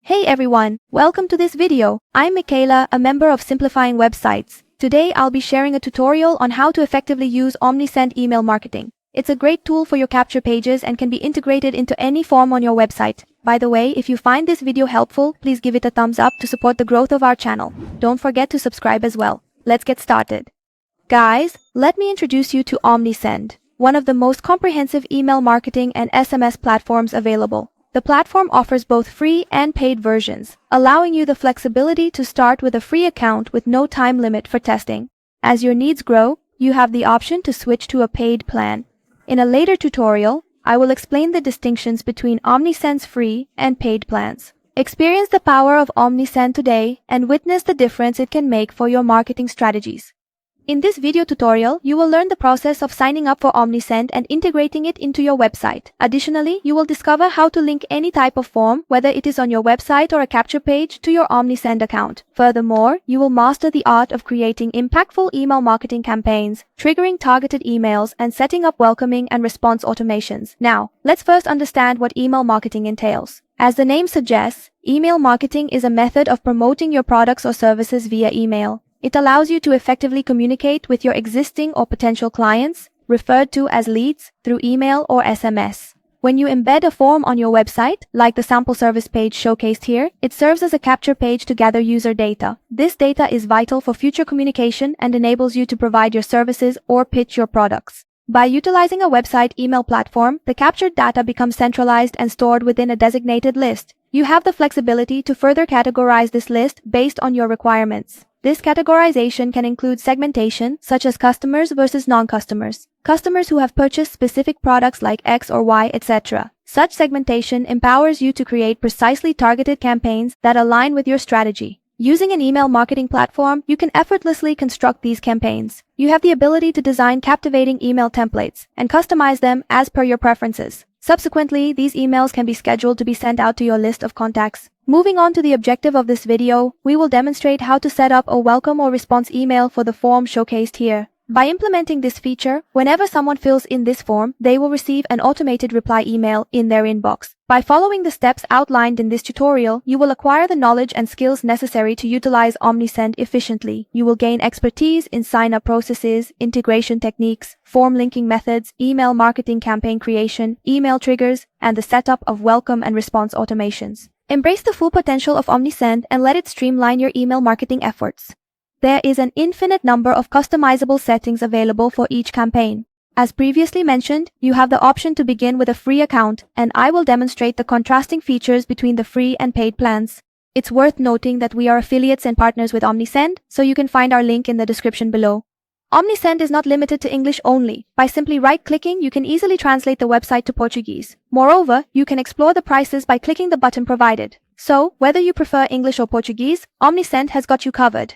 Hey everyone, welcome to this video. I'm Michaela, a member of Simplifying Websites. Today I'll be sharing a tutorial on how to effectively use Omnisend email marketing. It's a great tool for your capture pages and can be integrated into any form on your website. By the way, if you find this video helpful, please give it a thumbs up to support the growth of our channel. Don't forget to subscribe as well. Let's get started. Guys, let me introduce you to Omnisend, one of the most comprehensive email marketing and SMS platforms available. The platform offers both free and paid versions, allowing you the flexibility to start with a free account with no time limit for testing. As your needs grow, you have the option to switch to a paid plan. In a later tutorial, I will explain the distinctions between Omnisend's free and paid plans. Experience the power of Omnisend today and witness the difference it can make for your marketing strategies. In this video tutorial, you will learn the process of signing up for Omnisend and integrating it into your website. Additionally, you will discover how to link any type of form, whether it is on your website or a capture page, to your Omnisend account. Furthermore, you will master the art of creating impactful email marketing campaigns, triggering targeted emails, and setting up welcoming and response automations. Now, let's first understand what email marketing entails. As the name suggests, email marketing is a method of promoting your products or services via email. It allows you to effectively communicate with your existing or potential clients, referred to as leads, through email or SMS. When you embed a form on your website, like the sample service page showcased here, it serves as a capture page to gather user data. This data is vital for future communication and enables you to provide your services or pitch your products. By utilizing a website email platform, the captured data becomes centralized and stored within a designated list. You have the flexibility to further categorize this list based on your requirements. This categorization can include segmentation, such as customers versus non-customers, customers who have purchased specific products like X or Y, etc. Such segmentation empowers you to create precisely targeted campaigns that align with your strategy. Using an email marketing platform, you can effortlessly construct these campaigns. You have the ability to design captivating email templates and customize them as per your preferences. Subsequently, these emails can be scheduled to be sent out to your list of contacts. Moving on to the objective of this video, we will demonstrate how to set up a welcome or response email for the form showcased here. By implementing this feature, whenever someone fills in this form, they will receive an automated reply email in their inbox. By following the steps outlined in this tutorial, you will acquire the knowledge and skills necessary to utilize Omnisend efficiently. You will gain expertise in sign-up processes, integration techniques, form linking methods, email marketing campaign creation, email triggers, and the setup of welcome and response automations. Embrace the full potential of Omnisend and let it streamline your email marketing efforts. There is an infinite number of customizable settings available for each campaign. As previously mentioned, you have the option to begin with a free account, and I will demonstrate the contrasting features between the free and paid plans. It's worth noting that we are affiliates and partners with Omnisend, so you can find our link in the description below. Omnisend is not limited to English only. By simply right-clicking, you can easily translate the website to Portuguese. Moreover, you can explore the prices by clicking the button provided. So, whether you prefer English or Portuguese, Omnisend has got you covered.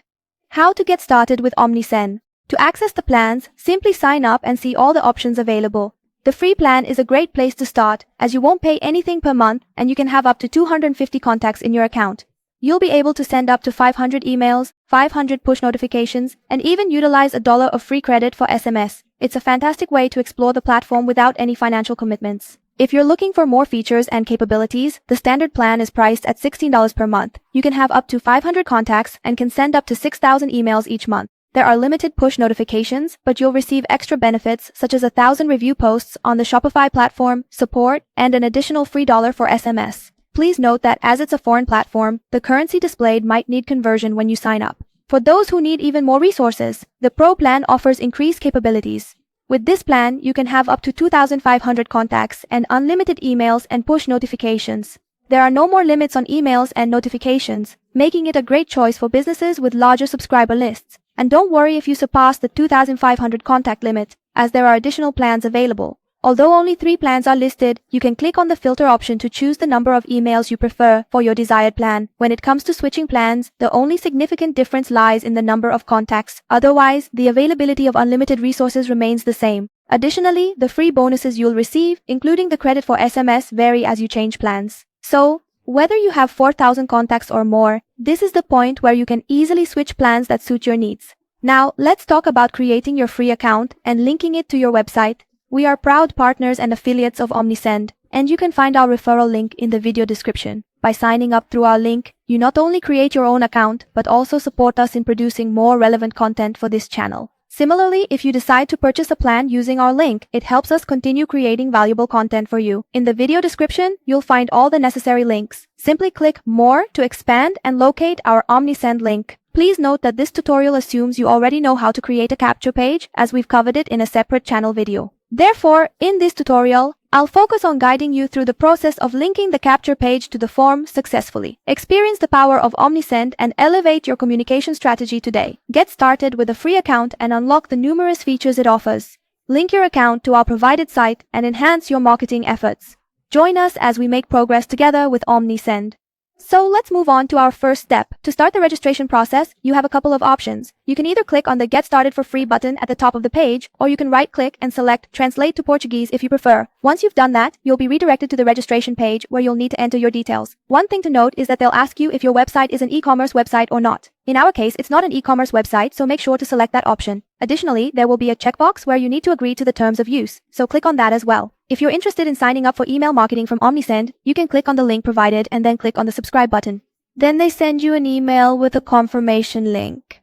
How to get started with Omnisend. To access the plans, simply sign up and see all the options available. The free plan is a great place to start, as you won't pay anything per month and you can have up to 250 contacts in your account. You'll be able to send up to 500 emails, 500 push notifications, and even utilize $1 of free credit for SMS. It's a fantastic way to explore the platform without any financial commitments. If you're looking for more features and capabilities, the standard plan is priced at $16 per month. You can have up to 500 contacts and can send up to 6,000 emails each month. There are limited push notifications, but you'll receive extra benefits such as 1,000 review posts on the Shopify platform, support, and an additional free $1 for SMS. Please note that as it's a foreign platform, the currency displayed might need conversion when you sign up. For those who need even more resources, the Pro plan offers increased capabilities. With this plan, you can have up to 2,500 contacts and unlimited emails and push notifications. There are no more limits on emails and notifications, making it a great choice for businesses with larger subscriber lists. And don't worry if you surpass the 2,500 contact limit, as there are additional plans available. Although only 3 plans are listed, you can click on the filter option to choose the number of emails you prefer for your desired plan. When it comes to switching plans, the only significant difference lies in the number of contacts. Otherwise, the availability of unlimited resources remains the same. Additionally, the free bonuses you'll receive, including the credit for SMS, vary as you change plans. So, whether you have 4,000 contacts or more, this is the point where you can easily switch plans that suit your needs. Now, let's talk about creating your free account and linking it to your website. We are proud partners and affiliates of Omnisend, and you can find our referral link in the video description. By signing up through our link, you not only create your own account, but also support us in producing more relevant content for this channel. Similarly, if you decide to purchase a plan using our link, it helps us continue creating valuable content for you. In the video description, you'll find all the necessary links. Simply click More to expand and locate our Omnisend link. Please note that this tutorial assumes you already know how to create a capture page, as we've covered it in a separate channel video. Therefore, in this tutorial, I'll focus on guiding you through the process of linking the capture page to the form successfully. Experience the power of Omnisend and elevate your communication strategy today. Get started with a free account and unlock the numerous features it offers. Link your account to our provided site and enhance your marketing efforts. Join us as we make progress together with Omnisend. So let's move on to our first step. To start the registration process, you have a couple of options. You can either click on the Get Started for Free button at the top of the page, or you can right-click and select Translate to Portuguese if you prefer. Once you've done that, you'll be redirected to the registration page where you'll need to enter your details. One thing to note is that they'll ask you if your website is an e-commerce website or not. In our case, it's not an e-commerce website, so make sure to select that option. Additionally, there will be a checkbox where you need to agree to the terms of use, so click on that as well. If you're interested in signing up for email marketing from Omnisend, you can click on the link provided and then click on the subscribe button. Then they send you an email with a confirmation link.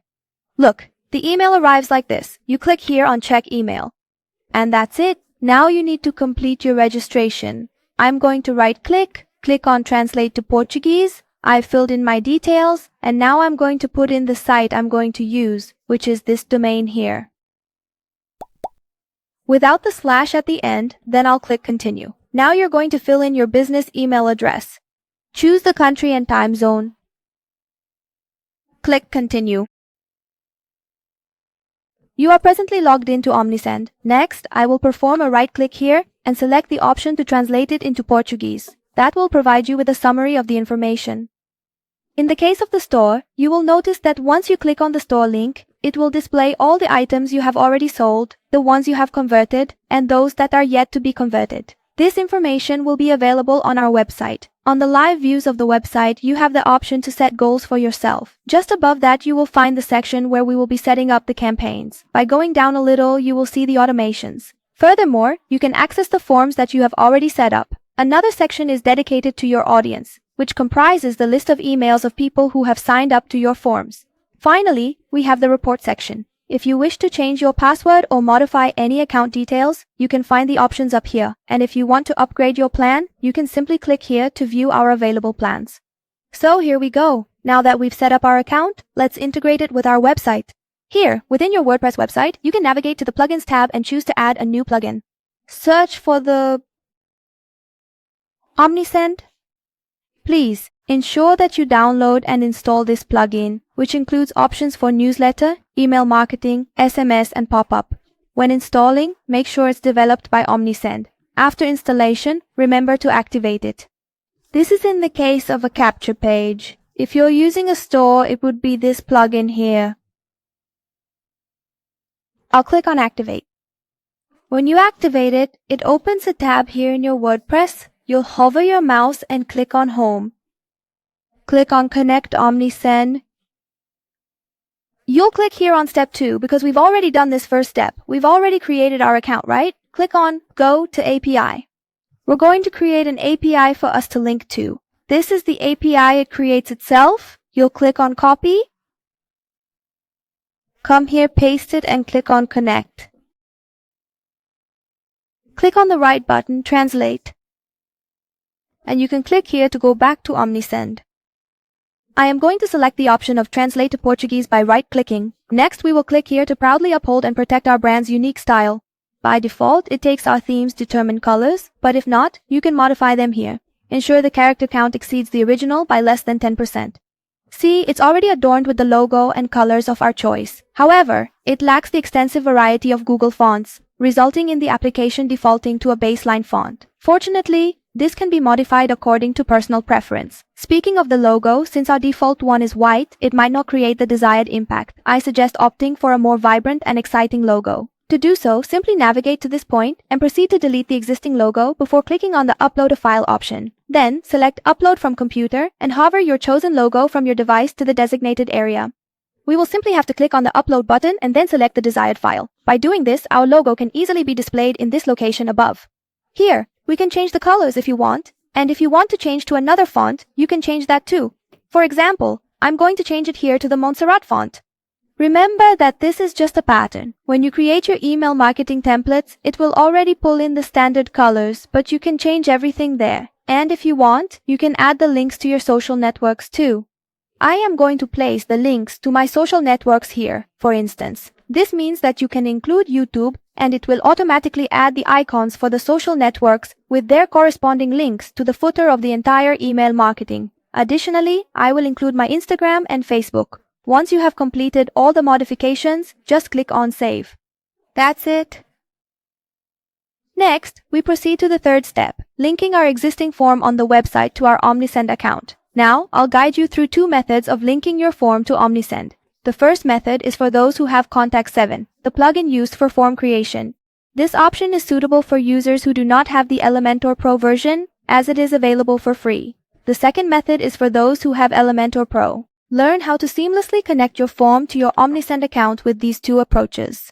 Look, the email arrives like this. You click here on Check Email. And that's it. Now you need to complete your registration. I'm going to right-click, click on Translate to Portuguese. I've filled in my details, and now I'm going to put in the site I'm going to use, which is this domain here. Without the slash at the end, then I'll click Continue. Now you're going to fill in your business email address. Choose the country and time zone. Click Continue. You are presently logged into Omnisend. Next, I will perform a right-click here and select the option to translate it into Portuguese. That will provide you with a summary of the information. In the case of the store, you will notice that once you click on the store link, it will display all the items you have already sold, the ones you have converted, and those that are yet to be converted. This information will be available on our website. On the live views of the website, you have the option to set goals for yourself. Just above that, you will find the section where we will be setting up the campaigns. By going down a little, you will see the automations. Furthermore, you can access the forms that you have already set up. Another section is dedicated to your audience, which comprises the list of emails of people who have signed up to your forms. Finally, we have the report section. If you wish to change your password or modify any account details, you can find the options up here. And if you want to upgrade your plan, you can simply click here to view our available plans. So here we go. Now that we've set up our account, let's integrate it with our website. Here, within your WordPress website, you can navigate to the Plugins tab and choose to add a new plugin. Search for the Omnisend. Please ensure that you download and install this plugin, which includes options for newsletter, email marketing, SMS, and pop-up. When installing, make sure it's developed by Omnisend. After installation, remember to activate it. This is in the case of a capture page. If you're using a store, it would be this plugin here. I'll click on Activate. When you activate it, it opens a tab here in your WordPress. You'll hover your mouse and click on Home. Click on Connect Omnisend. You'll click here on step 2 because we've already done this first step. We've already created our account, right? Click on Go to API. We're going to create an API for us to link to. This is the API it creates itself. You'll click on Copy. Come here, paste it, and click on Connect. Click on the right button, Translate. And you can click here to go back to Omnisend. I am going to select the option of Translate to Portuguese by right-clicking. Next, we will click here to proudly uphold and protect our brand's unique style. By default, it takes our theme's determined colors, but if not, you can modify them here. Ensure the character count exceeds the original by less than 10%. See, it's already adorned with the logo and colors of our choice. However, it lacks the extensive variety of Google fonts, resulting in the application defaulting to a baseline font. Fortunately, this can be modified according to personal preference. Speaking of the logo, since our default one is white, it might not create the desired impact. I suggest opting for a more vibrant and exciting logo. To do so, simply navigate to this point and proceed to delete the existing logo before clicking on the Upload a File option. Then, select Upload from Computer and hover your chosen logo from your device to the designated area. We will simply have to click on the Upload button and then select the desired file. By doing this, our logo can easily be displayed in this location above. Here, we can change the colors if you want. And if you want to change to another font, you can change that too. For example, I'm going to change it here to the Montserrat font. Remember that this is just a pattern. When you create your email marketing templates, it will already pull in the standard colors, but you can change everything there. And if you want, you can add the links to your social networks too. I am going to place the links to my social networks here, for instance. This means that you can include YouTube, and it will automatically add the icons for the social networks with their corresponding links to the footer of the entire email marketing. Additionally, I will include my Instagram and Facebook. Once you have completed all the modifications, just click on Save. That's it. Next, we proceed to the third step, linking our existing form on the website to our Omnisend account. Now, I'll guide you through two methods of linking your form to Omnisend. The first method is for those who have Contact 7, the plugin used for form creation. This option is suitable for users who do not have the Elementor Pro version, as it is available for free. The second method is for those who have Elementor Pro. Learn how to seamlessly connect your form to your Omnisend account with these two approaches.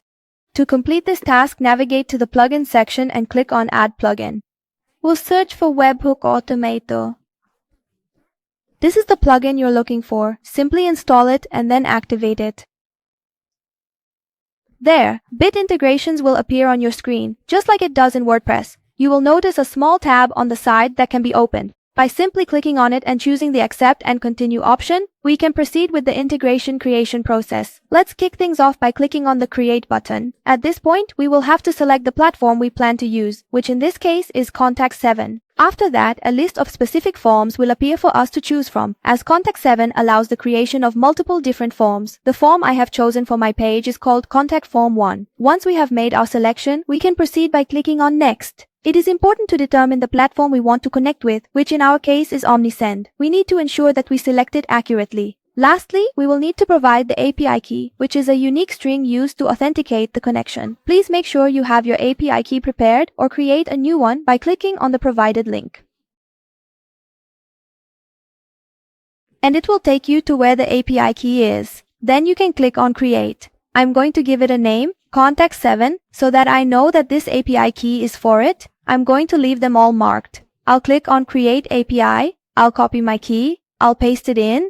To complete this task, navigate to the Plugin section and click on Add Plugin. We'll search for Webhook Automator. This is the plugin you're looking for. Simply install it and then activate it. There, Bit integrations will appear on your screen, just like it does in WordPress. You will notice a small tab on the side that can be opened. By simply clicking on it and choosing the Accept and Continue option, we can proceed with the integration creation process. Let's kick things off by clicking on the Create button. At this point, we will have to select the platform we plan to use, which in this case is Contact 7. After that, a list of specific forms will appear for us to choose from, as Contact 7 allows the creation of multiple different forms. The form I have chosen for my page is called Contact Form 1. Once we have made our selection, we can proceed by clicking on Next. It is important to determine the platform we want to connect with, which in our case is Omnisend. We need to ensure that we select it accurately. Lastly, we will need to provide the API key, which is a unique string used to authenticate the connection. Please make sure you have your API key prepared or create a new one by clicking on the provided link. And it will take you to where the API key is. Then you can click on Create. I'm going to give it a name, Contact 7, so that I know that this API key is for it. I'm going to leave them all marked. I'll click on Create API. I'll copy my key. I'll paste it in.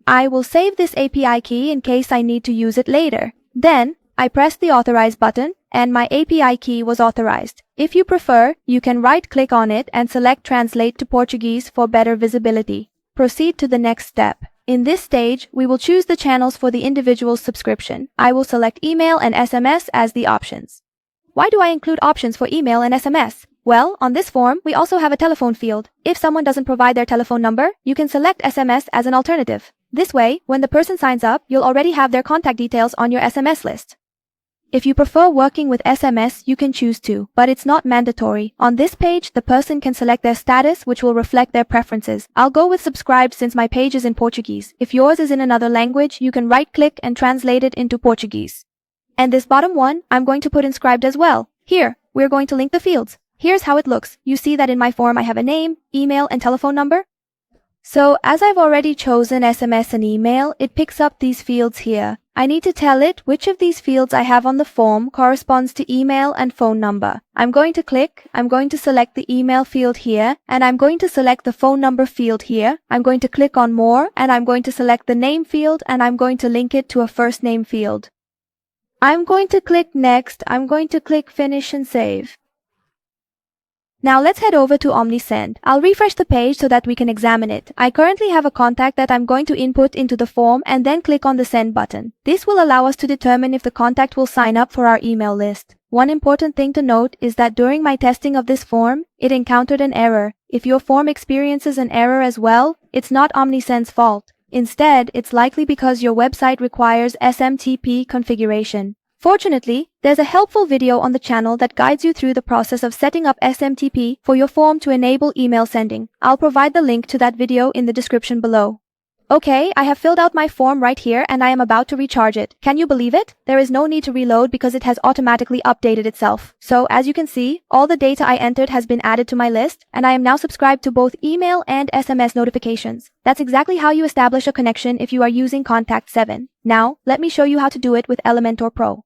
I will save this API key in case I need to use it later. Then, I press the Authorize button, and my API key was authorized. If you prefer, you can right-click on it and select Translate to Portuguese for better visibility. Proceed to the next step. In this stage, we will choose the channels for the individual subscription. I will select email and SMS as the options. Why do I include options for email and SMS? Well, on this form, we also have a telephone field. If someone doesn't provide their telephone number, you can select SMS as an alternative. This way, when the person signs up, you'll already have their contact details on your SMS list. If you prefer working with SMS, you can choose to, but it's not mandatory. On this page, the person can select their status, which will reflect their preferences. I'll go with subscribed since my page is in Portuguese. If yours is in another language, you can right-click and translate it into Portuguese. And this bottom one, I'm going to put inscribed as well. Here, we're going to link the fields. Here's how it looks. You see that in my form I have a name, email, and telephone number. So, as I've already chosen SMS and email, it picks up these fields here. I need to tell it which of these fields I have on the form corresponds to email and phone number. I'm going to select the email field here, and I'm going to select the phone number field here. I'm going to click on More, and I'm going to select the name field, and I'm going to link it to a first name field. I'm going to click Next. I'm going to click Finish and Save. Now let's head over to Omnisend. I'll refresh the page so that we can examine it. I currently have a contact that I'm going to input into the form and then click on the Send button. This will allow us to determine if the contact will sign up for our email list. One important thing to note is that during my testing of this form, it encountered an error. If your form experiences an error as well, it's not Omnisend's fault. Instead, it's likely because your website requires SMTP configuration. Fortunately, there's a helpful video on the channel that guides you through the process of setting up SMTP for your form to enable email sending. I'll provide the link to that video in the description below. Okay, I have filled out my form right here and I am about to recharge it. Can you believe it? There is no need to reload because it has automatically updated itself. So, as you can see, all the data I entered has been added to my list, and I am now subscribed to both email and SMS notifications. That's exactly how you establish a connection if you are using Contact 7. Now, let me show you how to do it with Elementor Pro.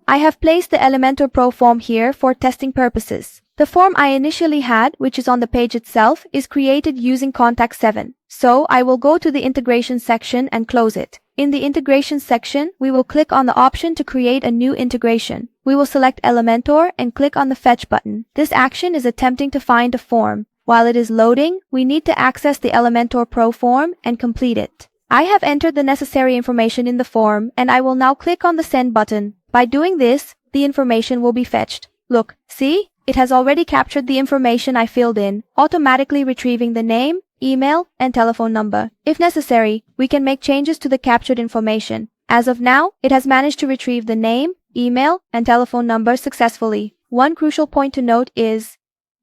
I have placed the Elementor Pro form here for testing purposes. The form I initially had, which is on the page itself, is created using Contact 7. So I will go to the integration section and close it. In the integration section, we will click on the option to create a new integration. We will select Elementor and click on the Fetch button. This action is attempting to find a form. While it is loading, we need to access the Elementor Pro form and complete it. I have entered the necessary information in the form and I will now click on the Send button. By doing this, the information will be fetched. Look, see? It has already captured the information I filled in, automatically retrieving the name, email, and telephone number. If necessary, we can make changes to the captured information. As of now, it has managed to retrieve the name, email, and telephone number successfully. One crucial point to note is,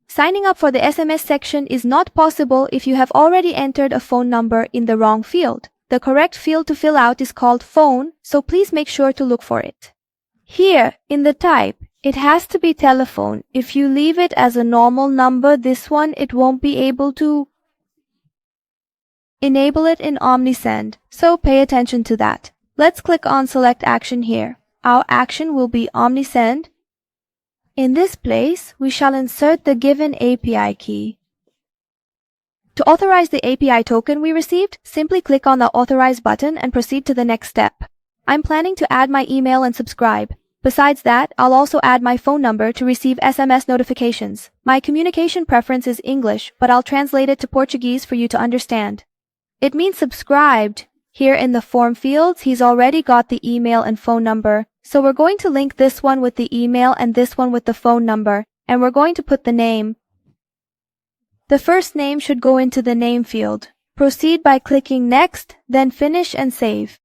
signing up for the SMS section is not possible if you have already entered a phone number in the wrong field. The correct field to fill out is called phone, so please make sure to look for it. Here, in the type, it has to be telephone. If you leave it as a normal number, this one, it won't be able to enable it in Omnisend, so pay attention to that. Let's click on Select Action here. Our action will be Omnisend. In this place, we shall insert the given API key. To authorize the API token we received, simply click on the Authorize button and proceed to the next step. I'm planning to add my email and subscribe. Besides that, I'll also add my phone number to receive SMS notifications. My communication preference is English, but I'll translate it to Portuguese for you to understand. It means subscribed. Here in the form fields, he's already got the email and phone number. So we're going to link this one with the email and this one with the phone number. And we're going to put the name. The first name should go into the name field. Proceed by clicking Next, then Finish and Save.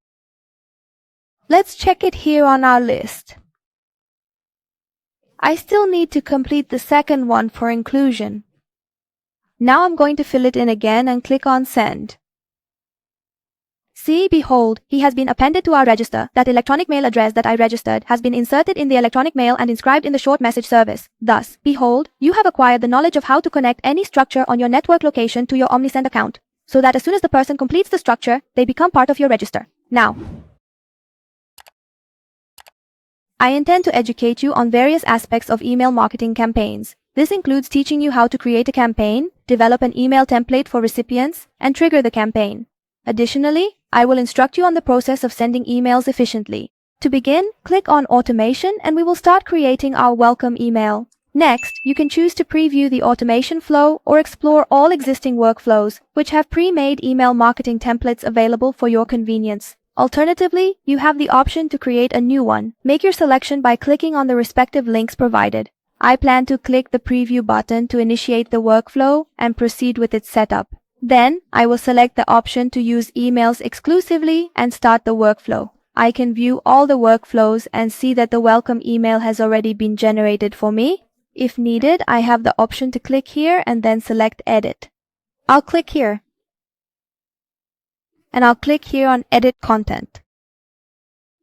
Let's check it here on our list. I still need to complete the second one for inclusion. Now I'm going to fill it in again and click on Send. See, behold, he has been appended to our register. That electronic mail address that I registered has been inserted in the electronic mail and inscribed in the short message service. Thus, behold, you have acquired the knowledge of how to connect any structure on your network location to your Omnisend account, so that as soon as the person completes the structure, they become part of your register. Now, I intend to educate you on various aspects of email marketing campaigns. This includes teaching you how to create a campaign, develop an email template for recipients, and trigger the campaign. Additionally, I will instruct you on the process of sending emails efficiently. To begin, click on Automation and we will start creating our welcome email. Next, you can choose to preview the automation flow or explore all existing workflows, which have pre-made email marketing templates available for your convenience. Alternatively, you have the option to create a new one. Make your selection by clicking on the respective links provided. I plan to click the preview button to initiate the workflow and proceed with its setup. Then, I will select the option to use emails exclusively and start the workflow. I can view all the workflows and see that the welcome email has already been generated for me. If needed, I have the option to click here and then select Edit. I'll click here. And I'll click here on Edit Content.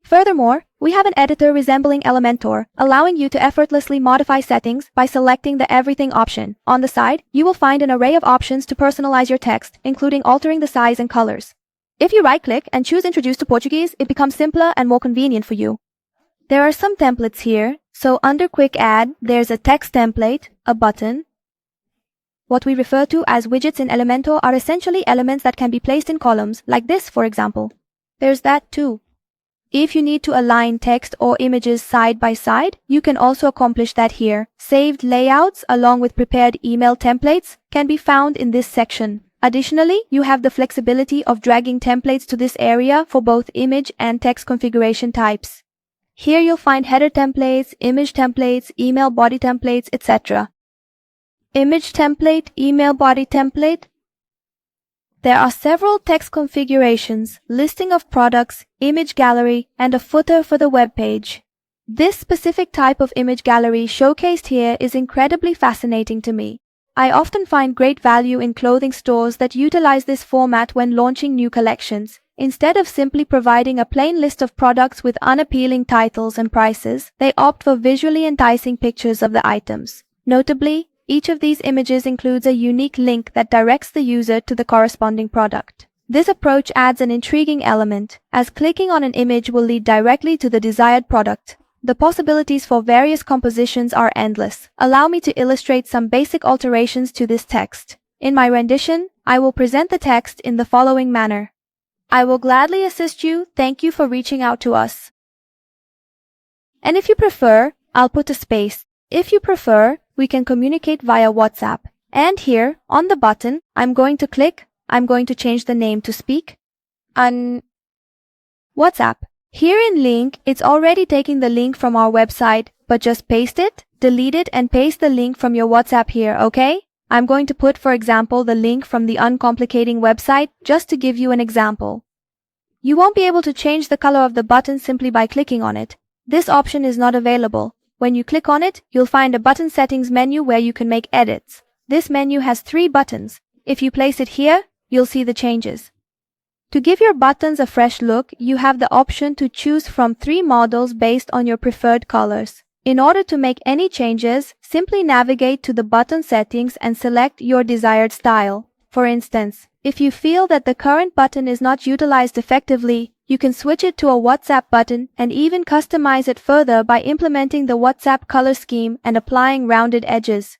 Furthermore, we have an editor resembling Elementor, allowing you to effortlessly modify settings by selecting the Everything option. On the side, you will find an array of options to personalize your text, including altering the size and colors. If you right-click and choose Introduce to Portuguese, it becomes simpler and more convenient for you. There are some templates here, so under Quick Add, there's a text template, a button. What we refer to as widgets in Elementor are essentially elements that can be placed in columns, like this, for example. There's that too. If you need to align text or images side by side, you can also accomplish that here. Saved layouts along with prepared email templates can be found in this section. Additionally, you have the flexibility of dragging templates to this area for both image and text configuration types. Here you'll find header templates, image templates, email body templates, etc. Image template, email body template. There are several text configurations, listing of products, image gallery, and a footer for the web page. This specific type of image gallery showcased here is incredibly fascinating to me. I often find great value in clothing stores that utilize this format when launching new collections. Instead of simply providing a plain list of products with unappealing titles and prices, they opt for visually enticing pictures of the items. Notably, each of these images includes a unique link that directs the user to the corresponding product. This approach adds an intriguing element, as clicking on an image will lead directly to the desired product. The possibilities for various compositions are endless. Allow me to illustrate some basic alterations to this text. In my rendition, I will present the text in the following manner. I will gladly assist you. Thank you for reaching out to us. And if you prefer, I'll put a space. If you prefer, we can communicate via WhatsApp. And here, on the button, I'm going to change the name to Speak on WhatsApp. Here in link, it's already taking the link from our website, but just paste it, delete it, and paste the link from your WhatsApp here, okay? I'm going to put, for example, the link from the Uncomplicating website, just to give you an example. You won't be able to change the color of the button simply by clicking on it. This option is not available. When you click on it, you'll find a button settings menu where you can make edits. This menu has 3 buttons. If you place it here, you'll see the changes. To give your buttons a fresh look, you have the option to choose from 3 models based on your preferred colors. In order to make any changes, simply navigate to the button settings and select your desired style. For instance, if you feel that the current button is not utilized effectively, you can switch it to a WhatsApp button and even customize it further by implementing the WhatsApp color scheme and applying rounded edges.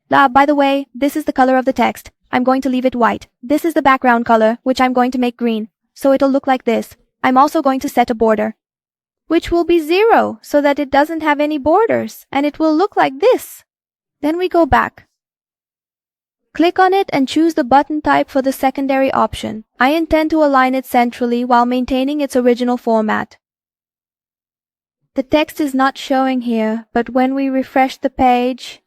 By the way, this is the color of the text. I'm going to leave it white. This is the background color, which I'm going to make green. So it'll look like this. I'm also going to set a border, which will be 0, so that it doesn't have any borders, and it will look like this. Then we go back. Click on it and choose the button type for the secondary option. I intend to align it centrally while maintaining its original format. The text is not showing here, but when we refresh the page,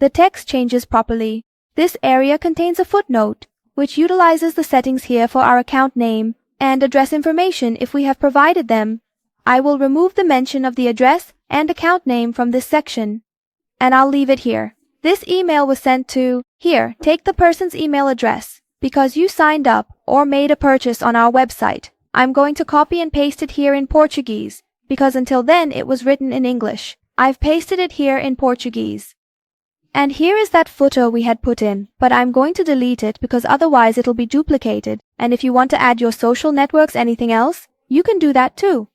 the text changes properly. This area contains a footnote, which utilizes the settings here for our account name and address information if we have provided them. I will remove the mention of the address and account name from this section, and I'll leave it here. This email was sent to, here, take the person's email address. Because you signed up or made a purchase on our website, I'm going to copy and paste it here in Portuguese, because until then it was written in English. I've pasted it here in Portuguese. And here is that footer we had put in, but I'm going to delete it because otherwise it'll be duplicated. And if you want to add your social networks, anything else, you can do that too.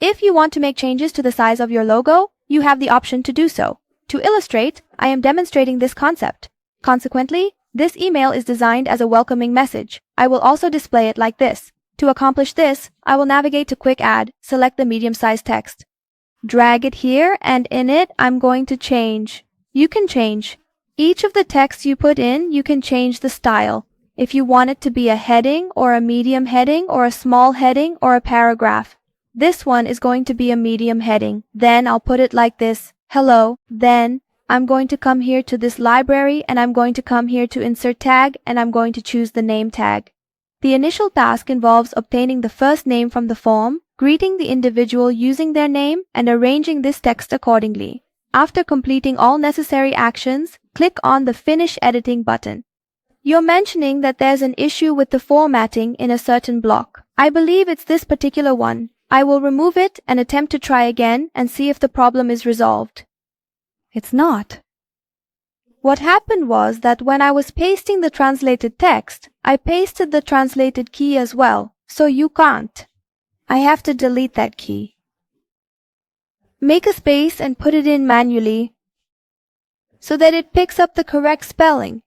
If you want to make changes to the size of your logo, you have the option to do so. To illustrate, I am demonstrating this concept. Consequently, this email is designed as a welcoming message. I will also display it like this. To accomplish this, I will navigate to Quick Add, select the medium-sized text. Drag it here, and in it, I'm going to change. You can change each of the texts you put in. You can change the style. If you want it to be a heading or a medium heading or a small heading or a paragraph. This one is going to be a medium heading. Then I'll put it like this. Hello. Then I'm going to come here to this library and I'm going to come here to insert tag and I'm going to choose the name tag. The initial task involves obtaining the first name from the form, greeting the individual using their name, and arranging this text accordingly. After completing all necessary actions, click on the Finish Editing button. You're mentioning that there's an issue with the formatting in a certain block. I believe it's this particular one. I will remove it and attempt to try again and see if the problem is resolved. It's not. What happened was that when I was pasting the translated text, I pasted the translated key as well, so you can't. I have to delete that key. Make a space and put it in manually so that it picks up the correct spelling.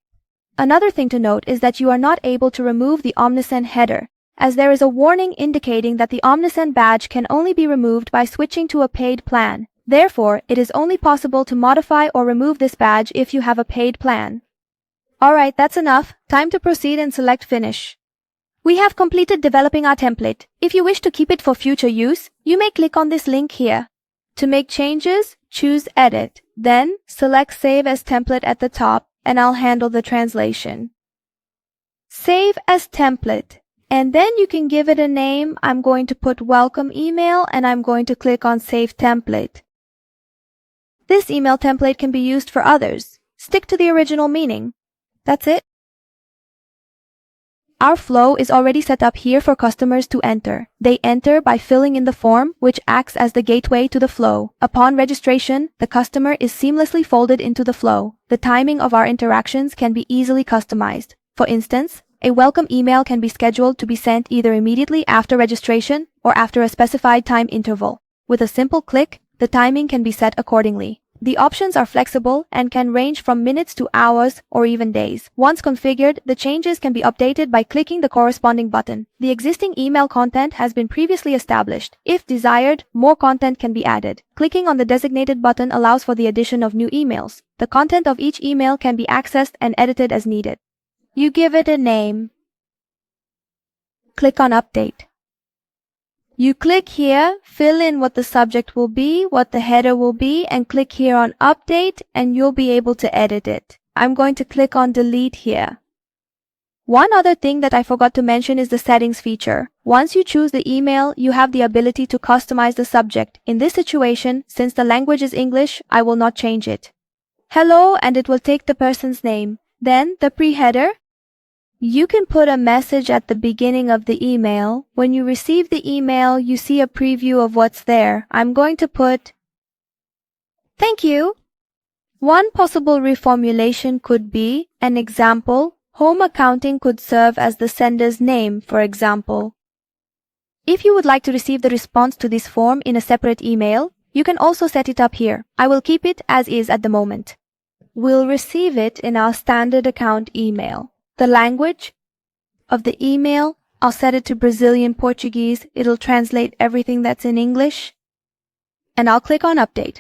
Another thing to note is that you are not able to remove the Omnisend header, as there is a warning indicating that the Omnisend badge can only be removed by switching to a paid plan. Therefore, it is only possible to modify or remove this badge if you have a paid plan. Alright, that's enough. Time to proceed and select Finish. We have completed developing our template. If you wish to keep it for future use, you may click on this link here. To make changes, choose Edit. Then, select Save as Template at the top, and I'll handle the translation. Save as Template. And then you can give it a name. I'm going to put Welcome Email, and I'm going to click on Save Template. This email template can be used for others. Stick to the original meaning. That's it. Our flow is already set up here for customers to enter. They enter by filling in the form, which acts as the gateway to the flow. Upon registration, the customer is seamlessly folded into the flow. The timing of our interactions can be easily customized. For instance, a welcome email can be scheduled to be sent either immediately after registration or after a specified time interval. With a simple click, the timing can be set accordingly. The options are flexible and can range from minutes to hours or even days. Once configured, the changes can be updated by clicking the corresponding button. The existing email content has been previously established. If desired, more content can be added. Clicking on the designated button allows for the addition of new emails. The content of each email can be accessed and edited as needed. You give it a name. Click on Update. You click here, fill in what the subject will be, what the header will be, and click here on Update, and you'll be able to edit it. I'm going to click on Delete here. One other thing that I forgot to mention is the settings feature. Once you choose the email, you have the ability to customize the subject. In this situation, since the language is English, I will not change it. Hello, and it will take the person's name. Then the pre-header. You can put a message at the beginning of the email. When you receive the email, you see a preview of what's there. I'm going to put, "Thank you." One possible reformulation could be, an example, home accounting could serve as the sender's name, for example. If you would like to receive the response to this form in a separate email, you can also set it up here. I will keep it as is at the moment. We'll receive it in our standard account email. The language of the email, I'll set it to Brazilian Portuguese. It'll translate everything that's in English. And I'll click on Update.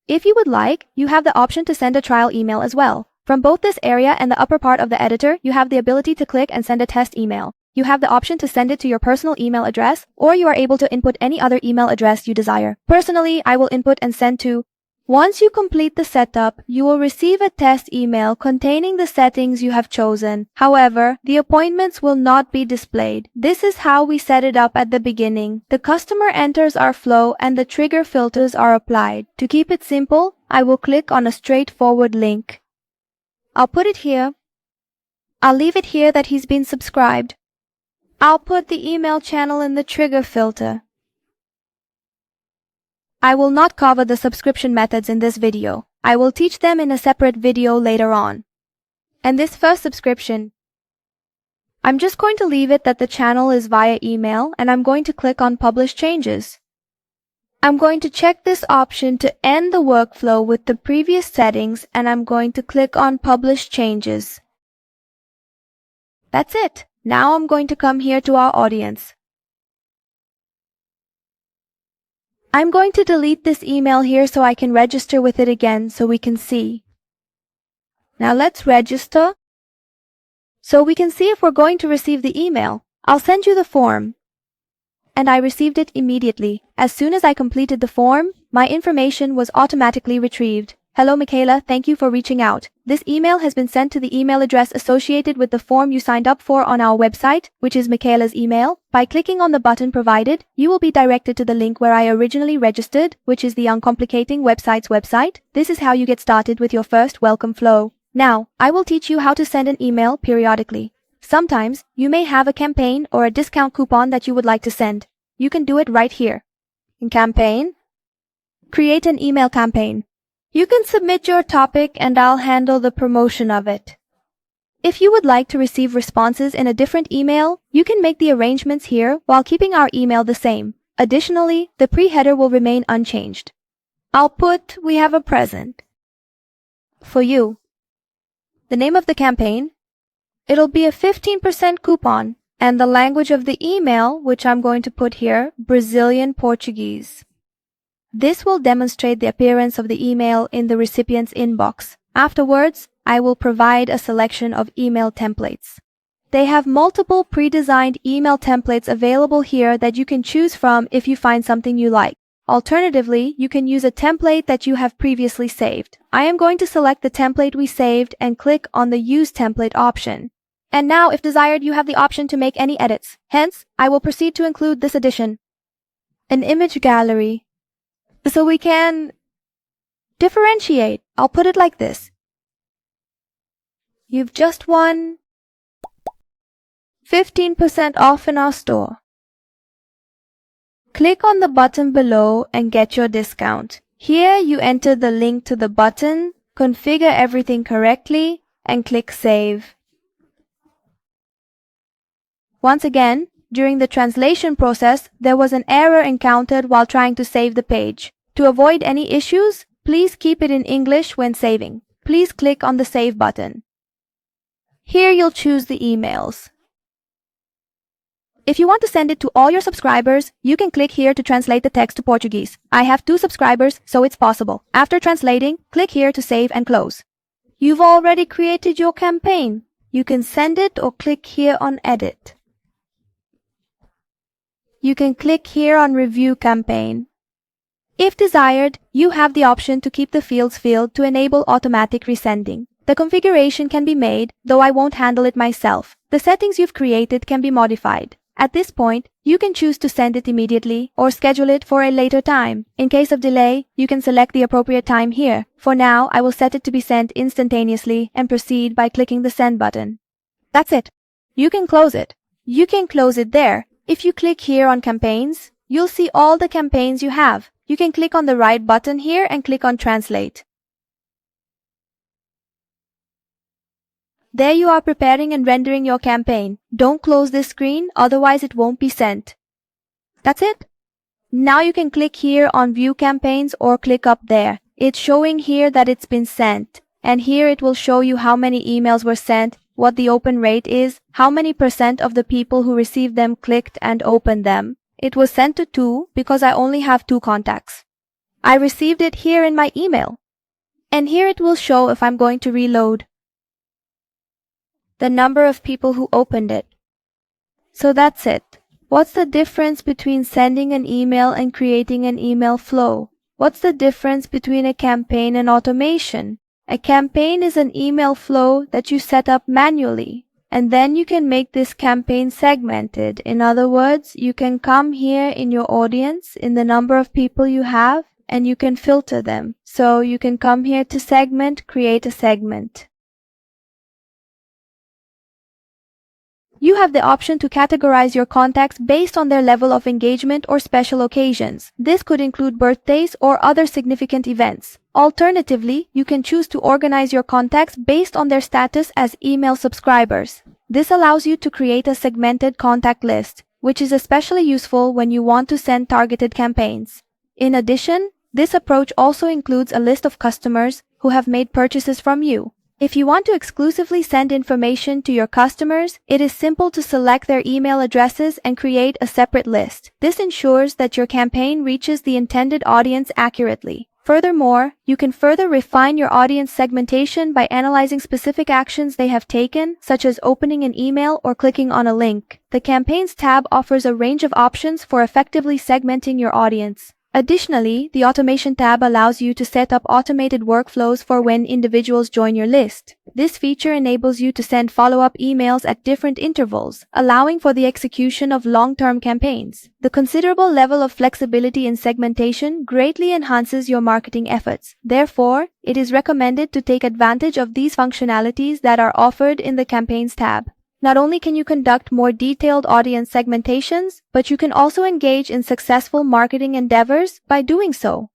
If you would like, you have the option to send a trial email as well. From both this area and the upper part of the editor, you have the ability to click and send a test email. You have the option to send it to your personal email address, or you are able to input any other email address you desire. Personally, I will input and send to. Once you complete the setup, you will receive a test email containing the settings you have chosen. However, the appointments will not be displayed. This is how we set it up at the beginning. The customer enters our flow and the trigger filters are applied. To keep it simple, I will click on a straightforward link. I'll put it here. I'll leave it here that he's been subscribed. I'll put the email channel in the trigger filter. I will not cover the subscription methods in this video. I will teach them in a separate video later on. And this first subscription, I'm just going to leave it that the channel is via email, and I'm going to click on Publish Changes. I'm going to check this option to end the workflow with the previous settings, and I'm going to click on Publish Changes. That's it. Now I'm going to come here to our audience. I'm going to delete this email here so I can register with it again so we can see. Now let's register so we can see if we're going to receive the email. I'll send you the form. And I received it immediately. As soon as I completed the form, my information was automatically retrieved. Hello Michaela, thank you for reaching out. This email has been sent to the email address associated with the form you signed up for on our website, which is Michaela's email. By clicking on the button provided, you will be directed to the link where I originally registered, which is the Uncomplicating Websites website. This is how you get started with your first welcome flow. Now, I will teach you how to send an email periodically. Sometimes, you may have a campaign or a discount coupon that you would like to send. You can do it right here. In Campaign, create an email campaign. You can submit your topic and I'll handle the promotion of it. If you would like to receive responses in a different email, you can make the arrangements here while keeping our email the same. Additionally, the pre-header will remain unchanged. I'll put, "We have a present for you." The name of the campaign, it'll be a 15% coupon, and the language of the email, which I'm going to put here, Brazilian Portuguese. This will demonstrate the appearance of the email in the recipient's inbox. Afterwards, I will provide a selection of email templates. They have multiple pre-designed email templates available here that you can choose from if you find something you like. Alternatively, you can use a template that you have previously saved. I am going to select the template we saved and click on the Use Template option. And now, if desired, you have the option to make any edits. Hence, I will proceed to include this addition. An image gallery. So we can differentiate. I'll put it like this. You've just won 15% off in our store. Click on the button below and get your discount. Here you enter the link to the button, configure everything correctly, and click Save. Once again, During the translation process, there was an error encountered while trying to save the page. To avoid any issues, please keep it in English when saving. Please click on the Save button. Here you'll choose the emails. If you want to send it to all your subscribers, you can click here to translate the text to Portuguese. I have 2 subscribers, so it's possible. After translating, click here to save and close. You've already created your campaign. You can send it or click here on Edit. You can click here on Review Campaign. If desired, you have the option to keep the fields filled to enable automatic resending. The configuration can be made, though I won't handle it myself. The settings you've created can be modified. At this point, you can choose to send it immediately or schedule it for a later time. In case of delay, you can select the appropriate time here. For now, I will set it to be sent instantaneously and proceed by clicking the Send button. That's it. You can close it. You can close it there. If you click here on Campaigns, you'll see all the campaigns you have. You can click on the right button here and click on Translate. There you are preparing and rendering your campaign. Don't close this screen, otherwise it won't be sent. That's it. Now you can click here on View Campaigns or click up there. It's showing here that it's been sent. And here it will show you how many emails were sent, what the open rate is, how many % of the people who received them clicked and opened them. It was sent to 2 because I only have 2 contacts. I received it here in my email. And here it will show if I'm going to reload the number of people who opened it. So that's it. What's the difference between sending an email and creating an email flow? What's the difference between a campaign and automation? A campaign is an email flow that you set up manually, and then you can make this campaign segmented. In other words, you can come here in your audience, in the number of people you have, and you can filter them. So you can come here to segment, create a segment. You have the option to categorize your contacts based on their level of engagement or special occasions. This could include birthdays or other significant events. Alternatively, you can choose to organize your contacts based on their status as email subscribers. This allows you to create a segmented contact list, which is especially useful when you want to send targeted campaigns. In addition, this approach also includes a list of customers who have made purchases from you. If you want to exclusively send information to your customers, it is simple to select their email addresses and create a separate list. This ensures that your campaign reaches the intended audience accurately. Furthermore, you can further refine your audience segmentation by analyzing specific actions they have taken, such as opening an email or clicking on a link. The Campaigns tab offers a range of options for effectively segmenting your audience. Additionally, the Automation tab allows you to set up automated workflows for when individuals join your list. This feature enables you to send follow-up emails at different intervals, allowing for the execution of long-term campaigns. The considerable level of flexibility in segmentation greatly enhances your marketing efforts. Therefore, it is recommended to take advantage of these functionalities that are offered in the Campaigns tab. Not only can you conduct more detailed audience segmentations, but you can also engage in successful marketing endeavors by doing so.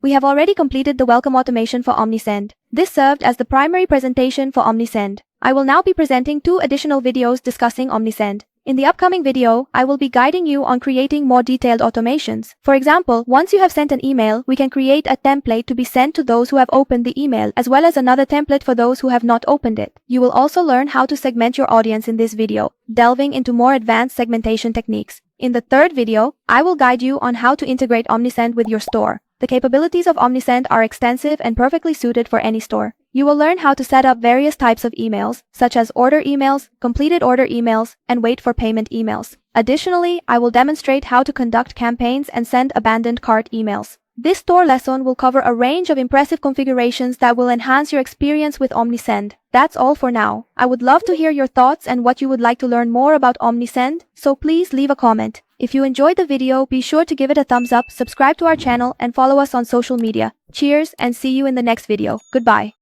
We have already completed the welcome automation for Omnisend. This served as the primary presentation for Omnisend. I will now be presenting 2 additional videos discussing Omnisend. In the upcoming video, I will be guiding you on creating more detailed automations. For example, once you have sent an email, we can create a template to be sent to those who have opened the email, as well as another template for those who have not opened it. You will also learn how to segment your audience in this video, delving into more advanced segmentation techniques. In the 3rd video, I will guide you on how to integrate Omnisend with your store. The capabilities of Omnisend are extensive and perfectly suited for any store. You will learn how to set up various types of emails, such as order emails, completed order emails, and wait for payment emails. Additionally, I will demonstrate how to conduct campaigns and send abandoned cart emails. This store lesson will cover a range of impressive configurations that will enhance your experience with Omnisend. That's all for now. I would love to hear your thoughts and what you would like to learn more about Omnisend, so please leave a comment. If you enjoyed the video, be sure to give it a thumbs up, subscribe to our channel, and follow us on social media. Cheers, and see you in the next video. Goodbye.